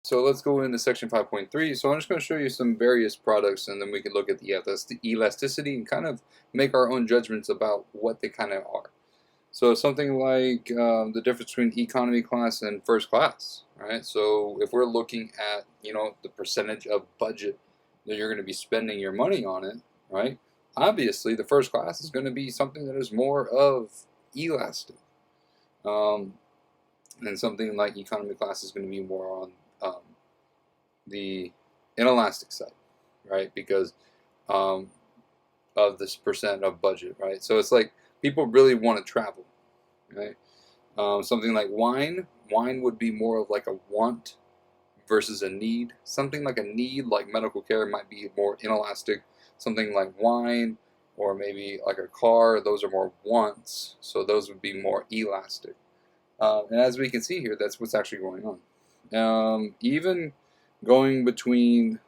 So let's go into section 5.3. So I'm just going to show you some various products, and then we can look at the elasticity and kind of make our own judgments about what they kind of are. So something like the difference between economy class and first class, right? So if we're looking at, the percentage of budget that you're going to be spending your money on it, right? Obviously, the first class is going to be something that is more of elastic. Um, and something like economy class is going to be more on the inelastic side, right? Because um, of this percent of budget, right? So it's like people really want to travel, right? Something like wine would be more of like a want versus a need. Something like a need, like medical care, might be more inelastic. Something like wine or maybe like a car, those are more wants, so those would be more elastic. And as we can see here, that's what's actually going on. Even going between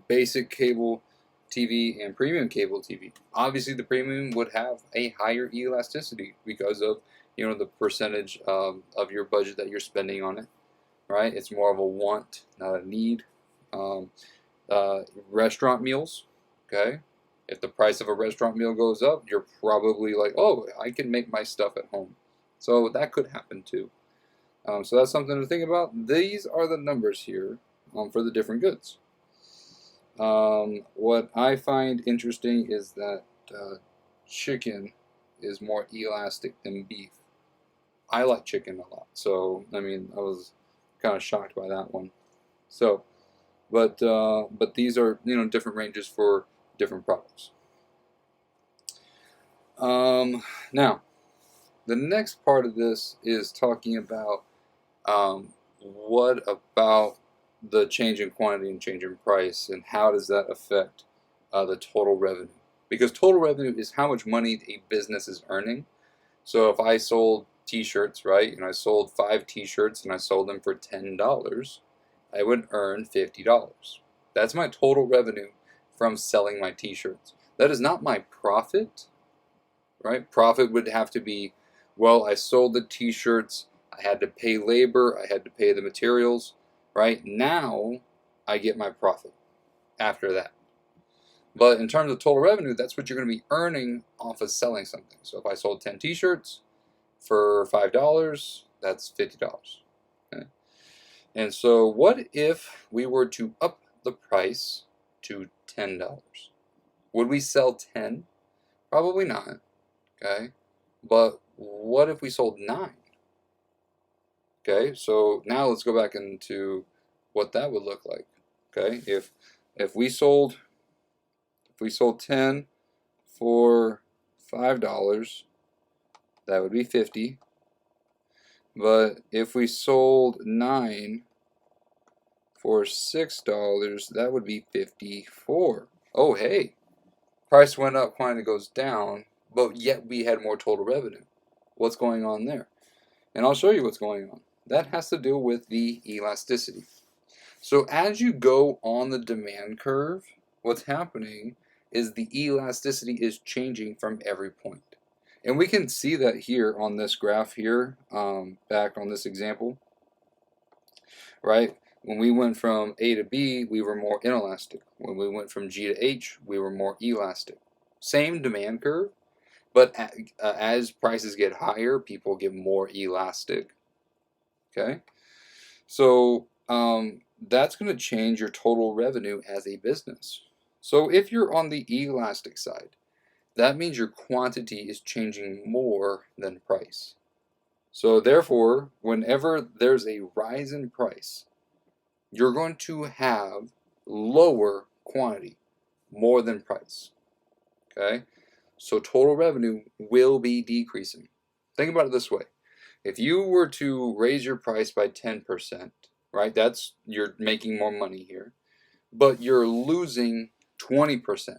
basic cable TV and premium cable TV. Obviously, the premium would have a higher elasticity because of the percentage of your budget that you're spending on it. Right? It's more of a want, not a need. Um, Restaurant meals. Okay. If the price of a restaurant meal goes up, you're probably like, oh, I can make my stuff at home. So that could happen too. So that's something to think about. These are the numbers here for the different goods. What I find interesting is that chicken is more elastic than beef. I like chicken a lot, so I mean, I was kind of shocked by that one. So, but these are different ranges for different products. Now, the next part of this is talking about what about the change in quantity and change in price, and how does that affect the total revenue? Because total revenue is how much money a business is earning. So if I sold T-shirts, right, and I sold 5 T-shirts and I sold them for $10, I would earn $50. That's my total revenue from selling my T-shirts. That is not my profit, right? Profit would have to be, well, I sold the T-shirts, I had to pay labor, I had to pay the materials, right? Now I get my profit after that. But in terms of total revenue, that's what you're going to be earning off of selling something. So if I sold 10 T-shirts for $5, that's $50. Okay? And so what if we were to up the price to $10? Would we sell 10? Probably not. Okay. But what if we sold 9? Okay, so now let's go back into what that would look like. Okay, if we sold 10 for $5, that would be 50. But if we sold 9 for $6, that would be 54. Oh hey, price went up, quantity goes down, but yet we had more total revenue. What's going on there? And I'll show you what's going on. That has to do with the elasticity. So as you go on the demand curve, what's happening is the elasticity is changing from every point. And we can see that here on this graph here, back on this example, right? When we went from A to B, we were more inelastic. When we went from G to H, we were more elastic. Same demand curve, but as prices get higher, people get more elastic. Okay, so that's going to change your total revenue as a business. So if you're on the elastic side, that means your quantity is changing more than price. So therefore, whenever there's a rise in price, you're going to have lower quantity, more than price. Okay? So total revenue will be decreasing. Think about it this way. If you were to raise your price by 10%, right? That's you're making more money here, but you're losing 20%.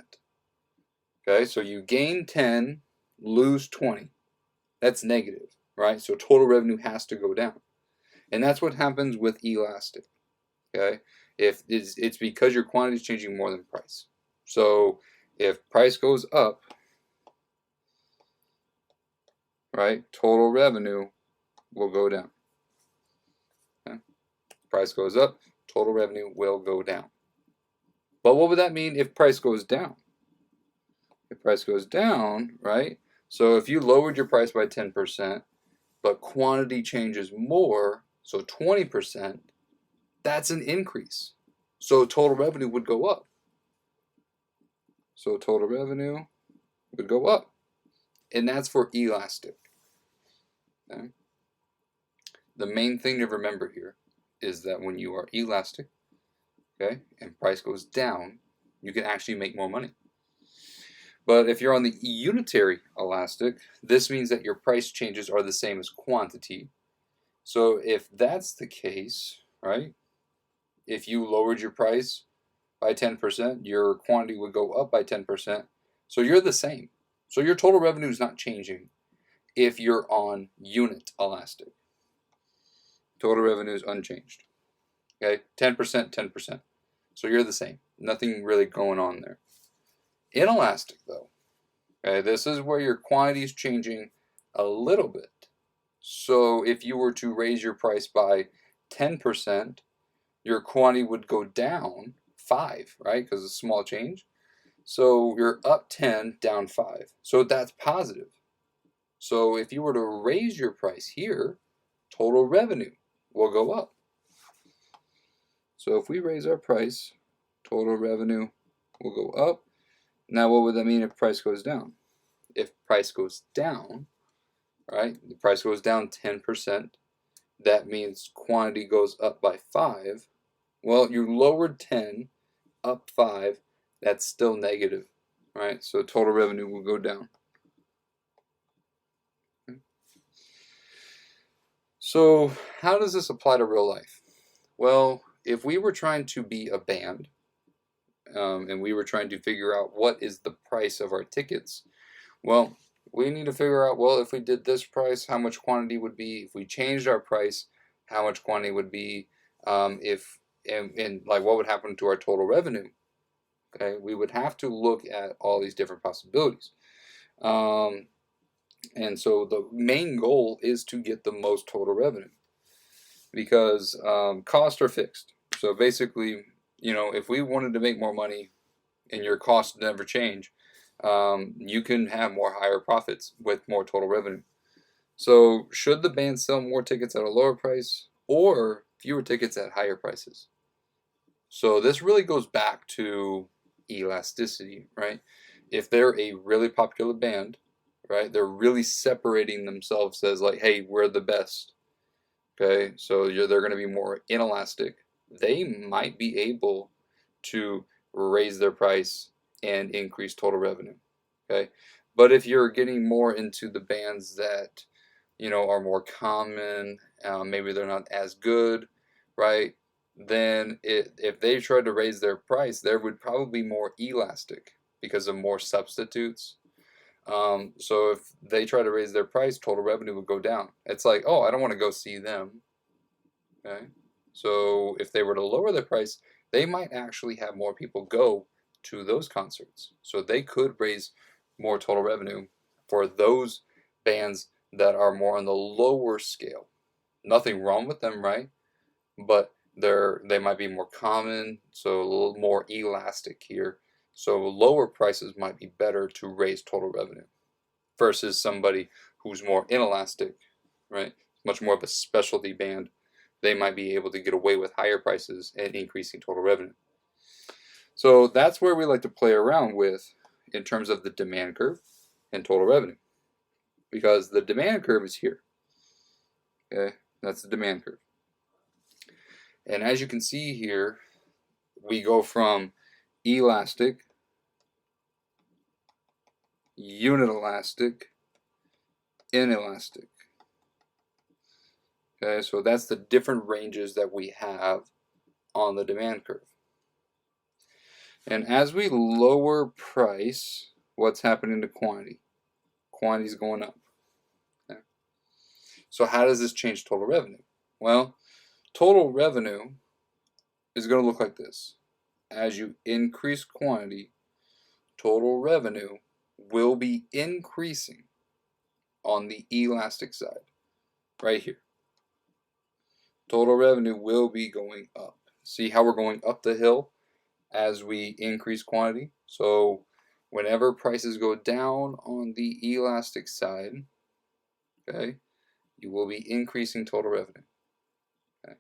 Okay? So you gain 10, lose 20. That's negative, right? So total revenue has to go down. And that's what happens with elastic. Okay? If it's because your quantity is changing more than price. So if price goes up, right, total revenue will go down. Okay? Price goes up, total revenue will go down. But what would that mean if price goes down? If price goes down, right? So if you lowered your price by 10%, but quantity changes more, so 20%, that's an increase. So total revenue would go up. So total revenue would go up. And that's for elastic. Okay? The main thing to remember here is that when you are elastic, okay, and price goes down, you can actually make more money. But if you're on the unitary elastic, this means that your price changes are the same as quantity. So if that's the case, right, if you lowered your price by 10%, your quantity would go up by 10%. So you're the same. So your total revenue is not changing if you're on unit elastic. Total revenue is unchanged. Okay, 10%, 10%. So you're the same. Nothing really going on there. Inelastic, though, okay, this is where your quantity is changing a little bit. So if you were to raise your price by 10%, your quantity would go down 5, right? Because it's a small change. So you're up 10, down 5. So that's positive. So if you were to raise your price here, total revenue will go up. So if we raise our price, total revenue will go up. Now what would that mean if price goes down? If price goes down, right, the price goes down 10%, that means quantity goes up by 5. Well, you lowered 10, up 5, that's still negative, right? So total revenue will go down. Okay. So how does this apply to real life? Well, if we were trying to be a band, and we were trying to figure out what is the price of our tickets, well, we need to figure out, well, if we did this price, how much quantity would be? If we changed our price, how much quantity would be? And like what would happen to our total revenue? Okay, we would have to look at all these different possibilities. And so the main goal is to get the most total revenue because costs are fixed. So basically, if we wanted to make more money and your costs never change, you can have more higher profits with more total revenue. So should the band sell more tickets at a lower price or fewer tickets at higher prices? So this really goes back to elasticity, right? If they're a really popular band, right, they're really separating themselves as like, hey, we're the best. Okay, so they're going to be more inelastic. They might be able to raise their price and increase total revenue. Okay, but if you're getting more into the bands that are more common, maybe they're not as good, right? Then if they tried to raise their price, there would probably be more elastic because of more substitutes. So if they try to raise their price, total revenue would go down. It's like, oh, I don't want to go see them. Okay, so if they were to lower their price, they might actually have more people go to those concerts. So they could raise more total revenue for those bands that are more on the lower scale. Nothing wrong with them, right? But they might be more common, so a little more elastic here. So lower prices might be better to raise total revenue versus somebody who's more inelastic, right? Much more of a specialty band. They might be able to get away with higher prices and increasing total revenue. So that's where we like to play around with in terms of the demand curve and total revenue. Because the demand curve is here. Okay, that's the demand curve. And as you can see here, we go from elastic, unit elastic, inelastic. Okay, so that's the different ranges that we have on the demand curve. And as we lower price, what's happening to quantity? Quantity is going up. Okay. So how does this change total revenue? Well, total revenue is going to look like this. As you increase quantity, total revenue will be increasing on the elastic side, right here. total revenue will be going up. See how we're going up the hill as we increase quantity? So whenever prices go down on the elastic side, okay, you will be increasing total revenue. Okay.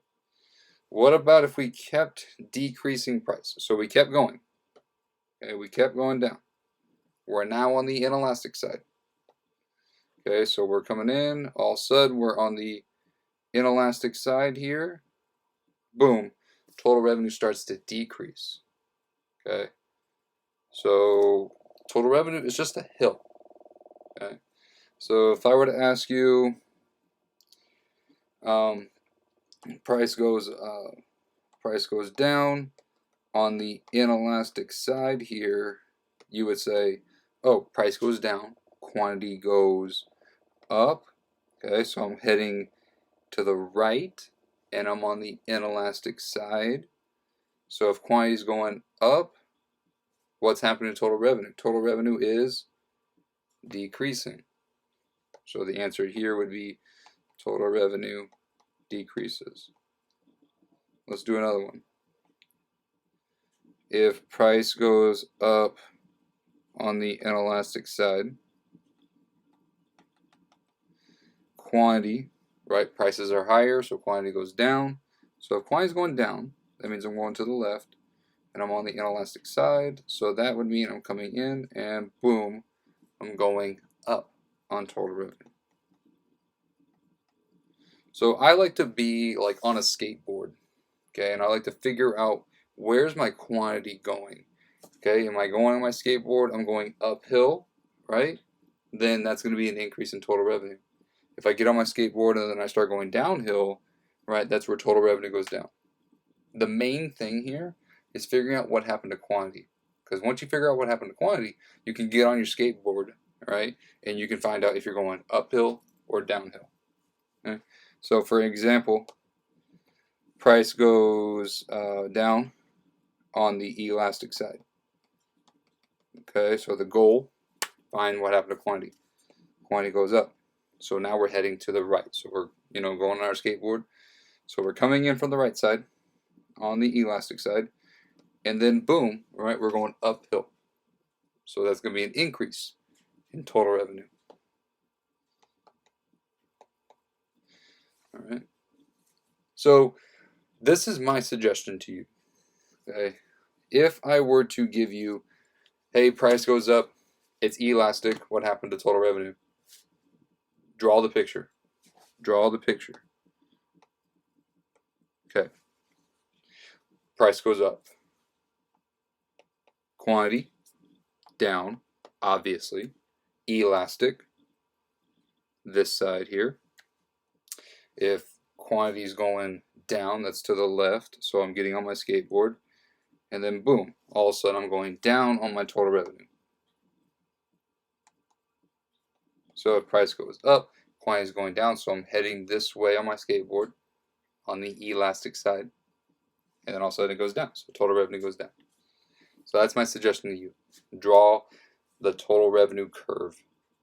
What about if we kept decreasing price? So we kept going. Okay, we kept going down. We're now on the inelastic side. Okay, so we're coming in, all of a sudden we're on the inelastic side here. Boom, total revenue starts to decrease. Okay, so total revenue is just a hill. Okay, so if I were to ask you, um, price goes down on the inelastic side here, you would say, oh, price goes down, quantity goes up. Okay, so I'm heading to the right and I'm on the inelastic side. So if quantity is going up, what's happening to total revenue? Total revenue is decreasing. So the answer here would be total revenue decreases. Let's do another one. If price goes up on the inelastic side, quantity, right? Prices are higher, so quantity goes down. So if quantity is going down, that means I'm going to the left, and I'm on the inelastic side. So that would mean I'm coming in, and boom, I'm going up on total revenue. So I like to be like on a skateboard, okay, and I like to figure out where's my quantity going. Okay, am I going on my skateboard? I'm going uphill, right? Then that's going to be an increase in total revenue. If I get on my skateboard and then I start going downhill, right, that's where total revenue goes down. The main thing here is figuring out what happened to quantity. Because once you figure out what happened to quantity, you can get on your skateboard, right, and you can find out if you're going uphill or downhill. Okay? So for example, price goes down on the elastic side. Okay, so the goal, find what happened to quantity. Quantity goes up. So now we're heading to the right. So we're going on our skateboard. So we're coming in from the right side on the elastic side, and then boom, right, we're going uphill. So that's going to be an increase in total revenue. All right. So this is my suggestion to you. Okay, if I were to give you, hey, price goes up, it's elastic, what happened to total revenue? Draw the picture. Draw the picture. Okay. Price goes up. Quantity down, obviously. Elastic, this side here. If quantity is going down, that's to the left, so I'm getting on my skateboard, and then boom, all of a sudden I'm going down on my total revenue. So if price goes up, quantity is going down, so I'm heading this way on my skateboard on the elastic side, and then all of a sudden it goes down, so total revenue goes down. So that's my suggestion to you. Draw the total revenue curve,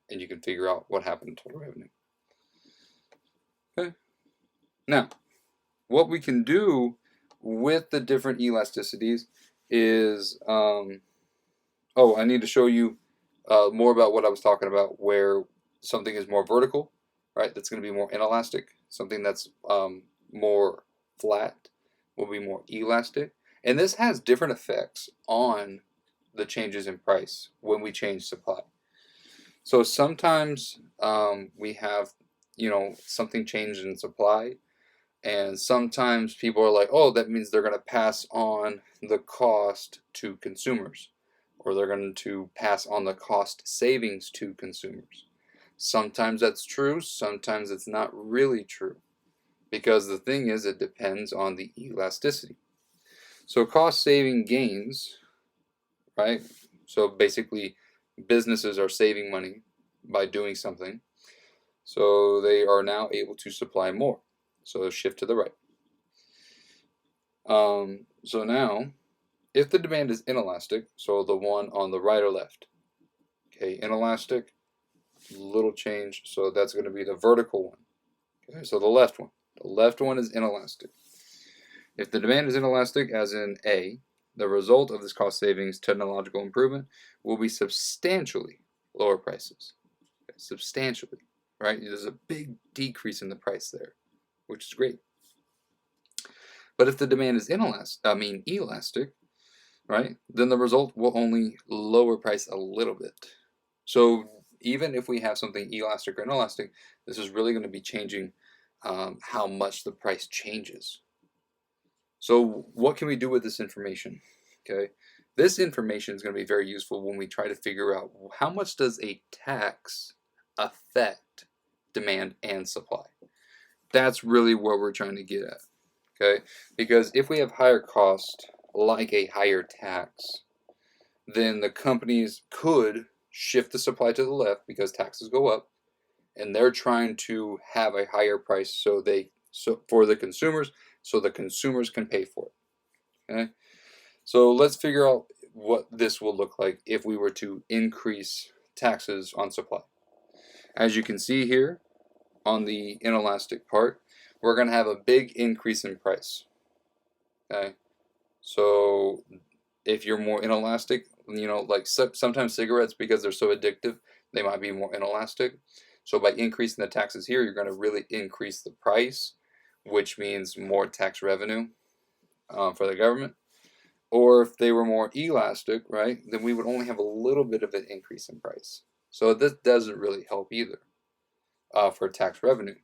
and you can figure out what happened to total revenue. Okay. Now, what we can do with the different elasticities is, I need to show you more about what I was talking about, where something is more vertical, right? That's going to be more inelastic. Something that's more flat will be more elastic. And this has different effects on the changes in price when we change supply. So sometimes we have, something changed in supply, and sometimes people are like, oh, that means they're going to pass on the cost to consumers, or they're going to pass on the cost savings to consumers. Sometimes that's true, sometimes it's not really true. Because the thing is, it depends on the elasticity. So cost saving gains, right? So basically, businesses are saving money by doing something. So they are now able to supply more. So shift to the right. So now, if the demand is inelastic, so the one on the right or left, okay, inelastic, little change, so that's going to be the vertical one. Okay, so the left one. The left one is inelastic. If the demand is inelastic, as in A, the result of this cost savings technological improvement will be substantially lower prices. Okay, substantially, right? There's a big decrease in the price there, which is great. But if the demand is elastic, right, then the result will only lower price a little bit. So even if we have something elastic or inelastic, this is really going to be changing how much the price changes. So what can we do with this information? Okay, this information is going to be very useful when we try to figure out how much does a tax affect demand and supply. That's really what we're trying to get at. Okay, because if we have higher cost, like a higher tax, then the companies could shift the supply to the left because taxes go up, and they're trying to have a higher price so for the consumers, so the consumers can pay for it. Okay, so let's figure out what this will look like if we were to increase taxes on supply. As you can see here on the inelastic part, we're going to have a big increase in price. Okay, so if you're more inelastic, like sometimes cigarettes, because they're so addictive, they might be more inelastic. So by increasing the taxes here, you're going to really increase the price, which means more tax revenue for the government. Or if they were more elastic, right, then we would only have a little bit of an increase in price. So this doesn't really help either for tax revenue.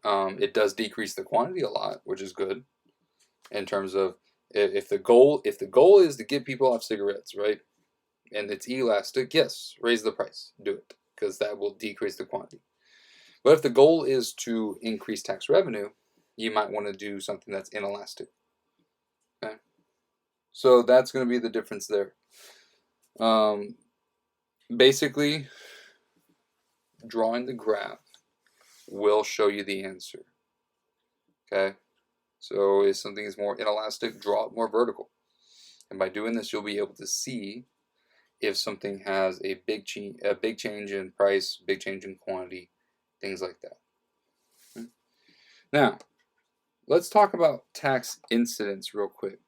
It does decrease the quantity a lot, which is good in terms of if the goal is to get people off cigarettes, right, and it's elastic, yes, raise the price, do it, because that will decrease the quantity. But if the goal is to increase tax revenue, you might want to do something that's inelastic. Okay, so that's going to be the difference there. Basically, drawing the graph will show you the answer. Okay, so if something is more inelastic, draw it more vertical, and by doing this, you'll be able to see if something has a big change in price, big change in quantity, things like that. Okay. Now, let's talk about tax incidence real quick.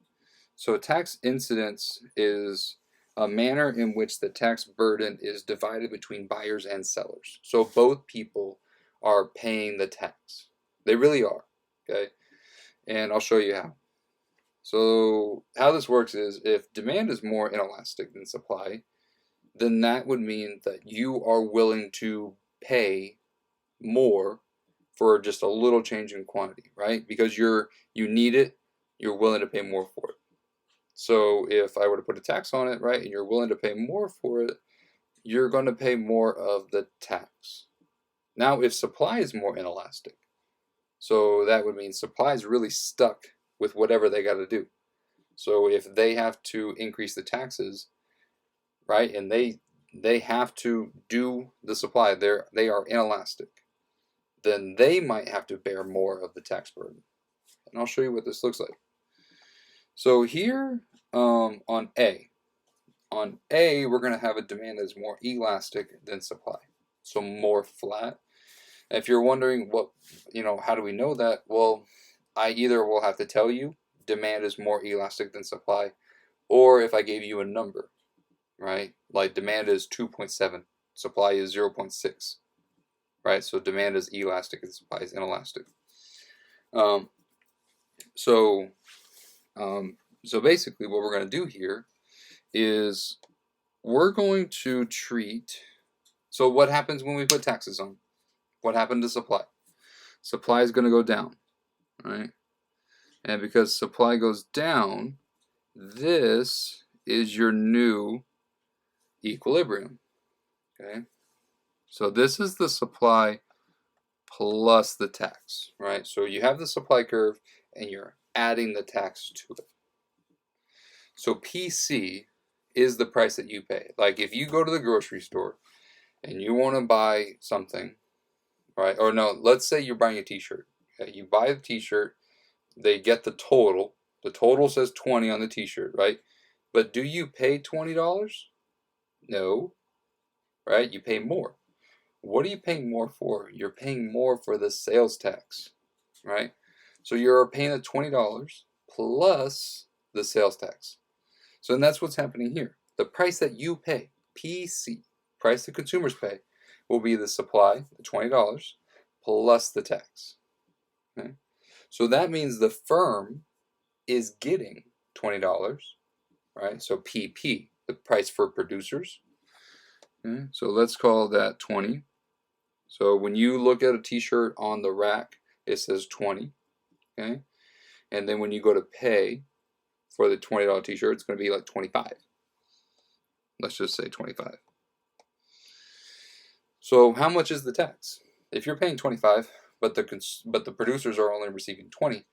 So tax incidence is a manner in which the tax burden is divided between buyers and sellers. So both people are paying the tax. They really are, okay? And I'll show you how. So how this works is if demand is more inelastic than supply, then that would mean that you are willing to pay more for just a little change in quantity, right? Because you need it, you're willing to pay more for it. So if I were to put a tax on it, right, and you're willing to pay more for it, you're going to pay more of the tax. Now, if supply is more inelastic, so that would mean supply is really stuck with whatever they got to do. So if they have to increase the taxes, right, and they have to do the supply, they are inelastic, then they might have to bear more of the tax burden. And I'll show you what this looks like. So here on A, we're going to have a demand that is more elastic than supply, so more flat. If you're wondering how do we know that? Well, I either will have to tell you demand is more elastic than supply, or if I gave you a number, right? Like demand is 2.7, supply is 0.6, right? So demand is elastic and supply is inelastic. Um, so, so basically what we're going to do here is we're going to treat, so what happens when we put taxes on? What happened to supply? Supply is going to go down, right? And because supply goes down, this is your new equilibrium, okay? So this is the supply plus the tax, right? So you have the supply curve and you're adding the tax to it. So PC is the price that you pay. Like if you go to the grocery store and you want to buy something, right? Or no, let's say you're buying a t-shirt. Okay? You buy the t-shirt, they get the total. The total says 20 on the t-shirt, right? But do you pay $20? No, right? You pay more. What are you paying more for? You're paying more for the sales tax, right? So you're paying the $20 plus the sales tax. So then that's what's happening here. The price that you pay, PC, price the consumers pay, will be the supply, the $20, plus the tax. Okay? So that means the firm is getting $20, right? So PP, the price for producers. Okay? So let's call that 20. So when you look at a t-shirt on the rack, it says 20. Okay? And then when you go to pay for the $20 t-shirt, it's going to be like 25. Let's just say 25. So how much is the tax? If you're paying 25, but the producers are only receiving 20,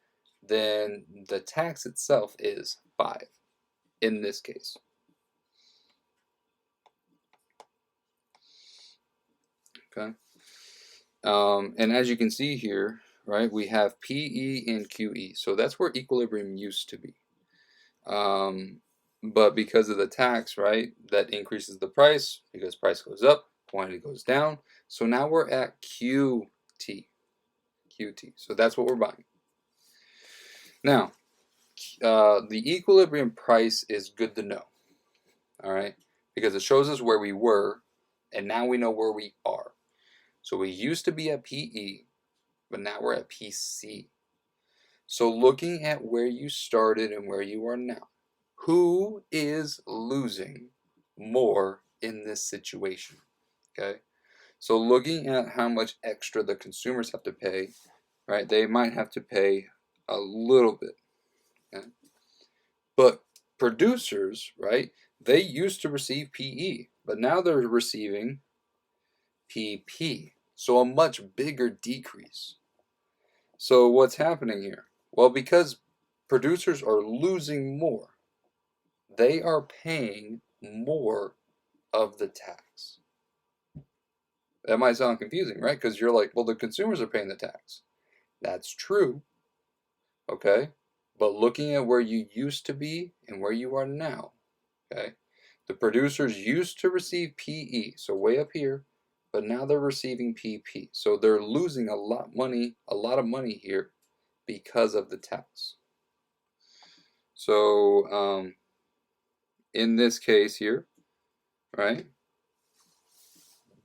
then the tax itself is 5 in this case. Okay. And as you can see here, right, we have PE and QE. So that's where equilibrium used to be. But because of the tax, right, that increases the price because price goes up, quantity goes down. So now we're at QT. So that's what we're buying. Now, the equilibrium price is good to know, all right, because it shows us where we were, and now we know where we are. So we used to be at PE, but now we're at PC. So looking at where you started and where you are now, who is losing more in this situation? Okay, so looking at how much extra the consumers have to pay, right, they might have to pay a little bit. Okay? But producers, right, they used to receive PE, but now they're receiving PP. So a much bigger decrease. So what's happening here? Well, because producers are losing more, they are paying more of the tax. That might sound confusing, right? Because you're like, well, the consumers are paying the tax. That's true, okay? But looking at where you used to be and where you are now, okay? The producers used to receive PE, so way up here, but now they're receiving PP. So they're losing a lot of money here because of the tax. So in this case here, right,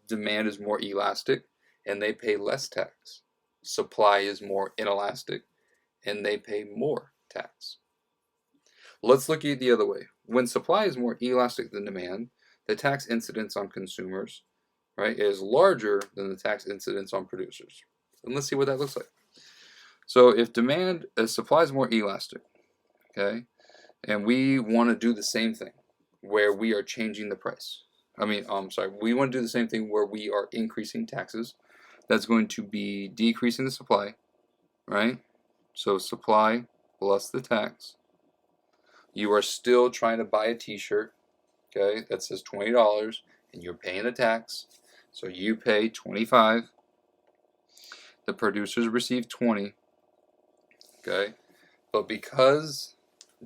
demand is more elastic and they pay less tax. Supply is more inelastic and they pay more tax. Let's look at it the other way. When supply is more elastic than demand, the tax incidence on consumers, right, is larger than the tax incidence on producers. And let's see what that looks like. So if supply is more elastic, okay, and we want to do the same thing where we are changing the price. We want to do the same thing where we are increasing taxes. That's going to be decreasing the supply, right? So supply plus the tax. You are still trying to buy a t-shirt, okay, that says $20 and you're paying the tax. So you pay 25. The producers receive 20, okay? But because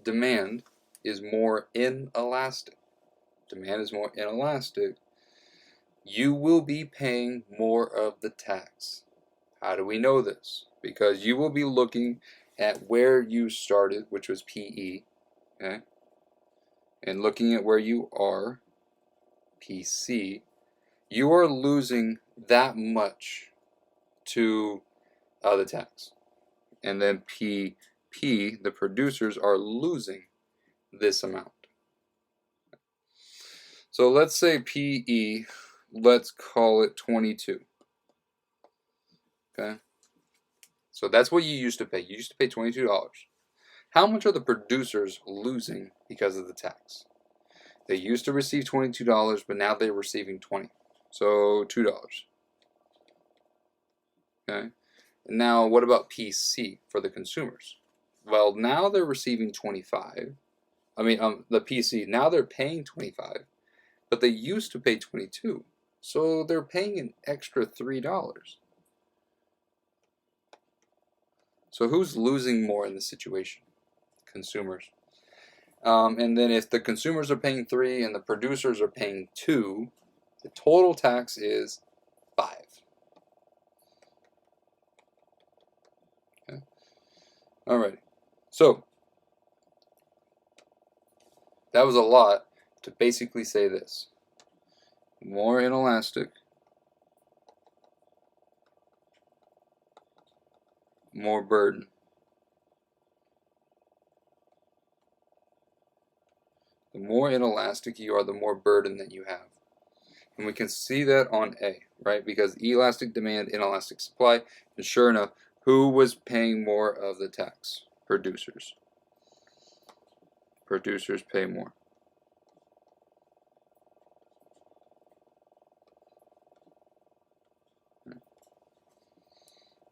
demand is more inelastic, you will be paying more of the tax. How do we know this? Because you will be looking at where you started, which was PE, okay? And looking at where you are, PC, you are losing that much to the tax. And then PP, the producers are losing this amount. So let's say PE, let's call it 22. Okay? So that's what you used to pay. You used to pay $22. How much are the producers losing because of the tax? They used to receive $22, but now they're receiving 20. So $2. Okay? Now, what about PC for the consumers? Well, now they're receiving 25. The PC, now they're paying 25, but they used to pay 22. So they're paying an extra $3. So who's losing more in this situation? Consumers. And then if the consumers are paying 3 and the producers are paying 2, the total tax is 5. Okay. Alrighty. So that was a lot to basically say this. More inelastic, more burden. The more inelastic you are, the more burden that you have. And we can see that on A, right? Because elastic demand, inelastic supply. And sure enough, who was paying more of the tax? Producers. Producers pay more.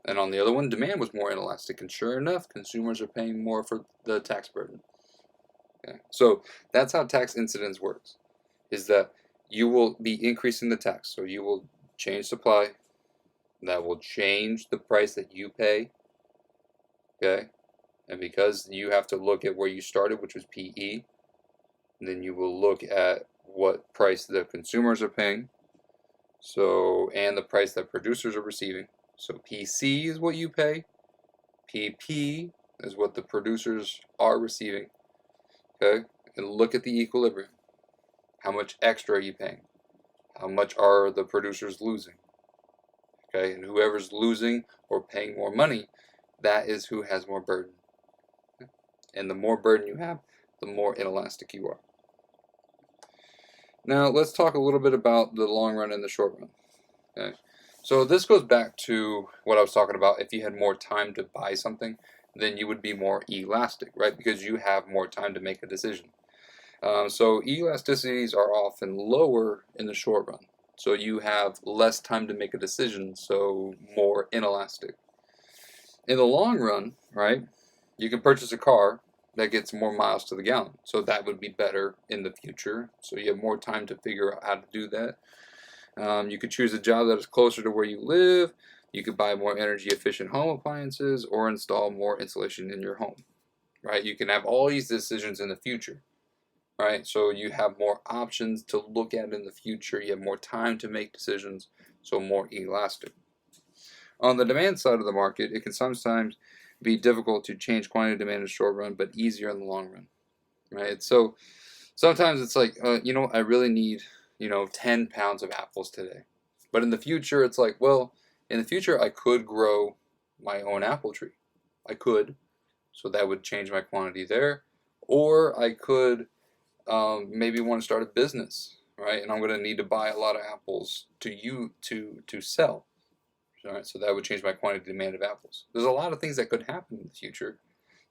And on the other one, demand was more inelastic. And sure enough, consumers are paying more for the tax burden. Okay? So that's how tax incidence works, is that you will be increasing the tax. So you will change supply. That will change the price that you pay. Okay? And because you have to look at where you started, which was PE, then you will look at what price the consumers are paying. So, and the price that producers are receiving. So PC is what you pay. PP is what the producers are receiving. Okay? And look at the equilibrium. How much extra are you paying? How much are the producers losing? Okay? And whoever's losing or paying more money, that is who has more burden. And the more burden you have, the more inelastic you are. Now, let's talk a little bit about the long run and the short run. Okay? So this goes back to what I was talking about. If you had more time to buy something, then you would be more elastic, right? Because you have more time to make a decision. So elasticities are often lower in the short run. So you have less time to make a decision, so more inelastic. In the long run, right, you can purchase a car that gets more miles to the gallon. So that would be better in the future. So you have more time to figure out how to do that. You could choose a job that is closer to where you live. You could buy more energy efficient home appliances or install more insulation in your home, right? You can have all these decisions in the future, right? So you have more options to look at in the future. You have more time to make decisions, so more elastic. On the demand side of the market, it can sometimes be difficult to change quantity demand in the short run, but easier in the long run, right? So sometimes it's like, I really need, 10 pounds of apples today. But in the future, it's like, well, in the future, I could grow my own apple tree. I could. So that would change my quantity there. Or I could maybe want to start a business, right? And I'm going to need to buy a lot of apples to sell. All right, so that would change my quantity demand of apples. There's a lot of things that could happen in the future,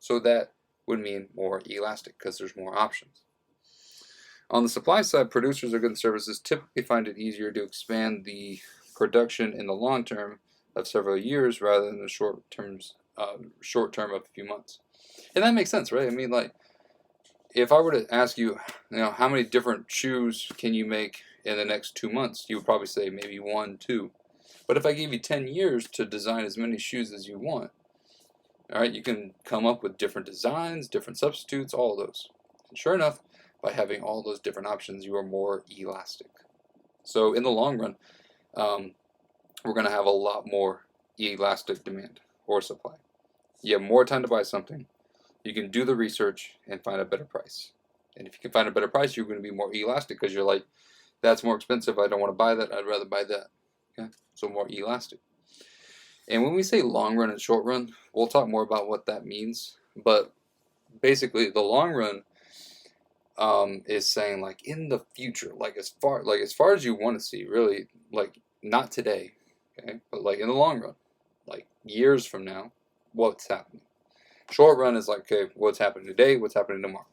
so that would mean more elastic because there's more options. On the supply side, producers of goods and services typically find it easier to expand the production in the long term of several years rather than the short term of a few months. And that makes sense, right? I mean, like, if I were to ask you, how many different shoes can you make in the next 2 months, you would probably say maybe 1, 2. But if I gave you 10 years to design as many shoes as you want, all right, you can come up with different designs, different substitutes, all of those. And sure enough, by having all those different options, you are more elastic. So in the long run, we're going to have a lot more elastic demand or supply. You have more time to buy something. You can do the research and find a better price. And if you can find a better price, you're going to be more elastic because you're like, that's more expensive. I don't want to buy that. I'd rather buy that. Okay? So more elastic. And when we say long run and short run, we'll talk more about what that means. But basically, the long run is saying like in the future, like as far as you want to see, really, like not today, okay, but like in the long run, like years from now, what's happening. Short run is like, okay, what's happening today, what's happening tomorrow.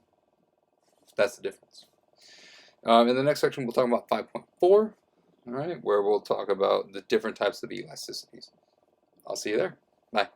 That's the difference. In the next section, we'll talk about 5.4, all right, where we'll talk about the different types of elasticities. I'll see you there. Bye.